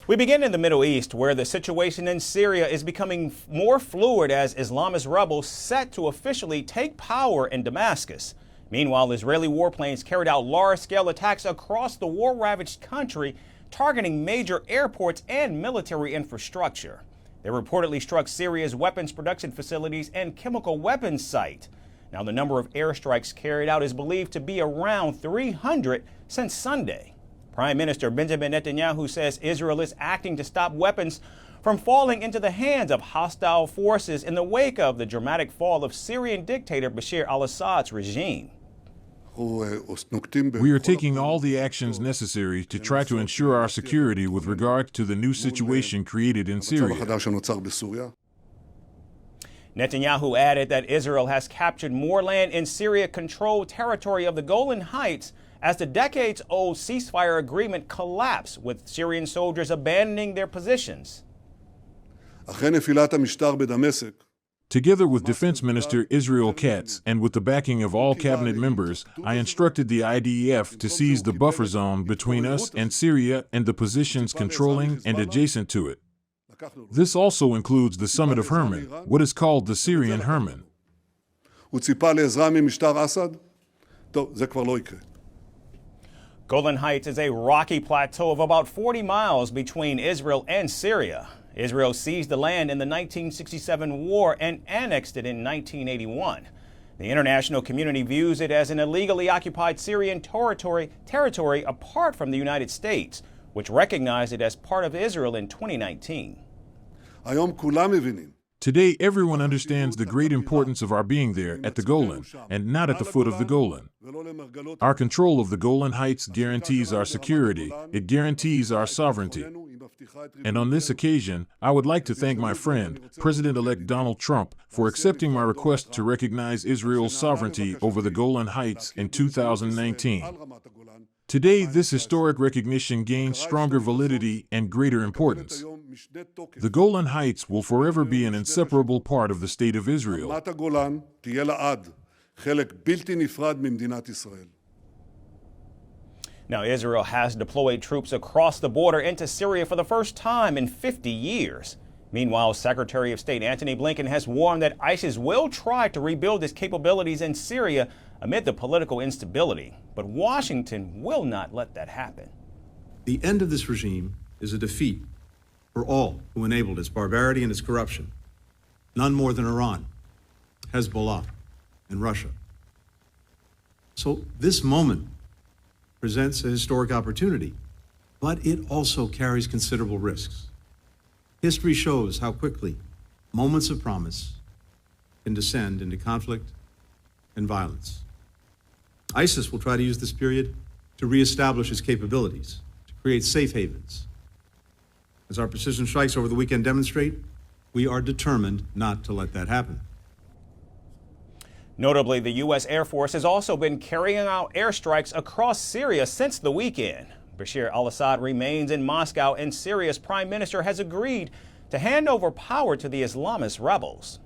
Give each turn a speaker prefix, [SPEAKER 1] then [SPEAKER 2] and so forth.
[SPEAKER 1] We begin in the Middle East, where the situation in Syria is becoming more fluid as Islamist rebels set to officially take power in Damascus. Meanwhile, Israeli warplanes carried out large-scale attacks across the war-ravaged country, targeting major airports and military infrastructure. They reportedly struck Syria's weapons production facilities and chemical weapons site. Now, the number of airstrikes carried out is believed to be around 300 since Sunday. Prime Minister Benjamin Netanyahu says Israel is acting to stop weapons from falling into the hands of hostile forces in the wake of the dramatic fall of Syrian dictator Bashar al-Assad's regime.
[SPEAKER 2] We are taking all the actions necessary to try to ensure our security with regard to the new situation created in Syria.
[SPEAKER 1] Netanyahu added that Israel has captured more land in Syria-controlled territory of the Golan Heights as the decades-old ceasefire agreement collapsed, with Syrian soldiers abandoning their positions.
[SPEAKER 2] Together with Defense Minister Israel Katz and with the backing of all cabinet members, I instructed the IDF to seize the buffer zone between us and Syria and the positions controlling and adjacent to it. This also includes the summit of Hermon, what is called the Syrian Hermon.
[SPEAKER 1] Golan Heights is a rocky plateau of about 40 miles between Israel and Syria. Israel seized the land in the 1967 war and annexed it in 1981. The international community views it as an illegally occupied Syrian territory apart from the United States, which recognized it as part of Israel in 2019.
[SPEAKER 2] Today, everyone understands the great importance of our being there at the Golan and not at the foot of the Golan. Our control of the Golan Heights guarantees our security. It guarantees our sovereignty. And on this occasion, I would like to thank my friend, President-elect Donald Trump, for accepting my request to recognize Israel's sovereignty over the Golan Heights in 2019. Today, this historic recognition gains stronger validity and greater importance. The Golan Heights will forever be an inseparable part of the State of Israel.
[SPEAKER 1] Now, Israel has deployed troops across the border into Syria for the first time in 50 years. Meanwhile, Secretary of State Antony Blinken has warned that ISIS will try to rebuild its capabilities in Syria amid the political instability. But Washington will not let that happen.
[SPEAKER 3] The end of this regime is a defeat for all who enabled its barbarity and its corruption, none more than Iran, Hezbollah, and Russia. So this moment presents a historic opportunity, but it also carries considerable risks. History shows how quickly moments of promise can descend into conflict and violence. ISIS will try to use this period to reestablish its capabilities, to create safe havens. As our precision strikes over the weekend demonstrate, we are determined not to let that happen.
[SPEAKER 1] Notably, the U.S. Air Force has also been carrying out airstrikes across Syria since the weekend. Bashar al-Assad remains in Moscow, and Syria's prime minister has agreed to hand over power to the Islamist rebels.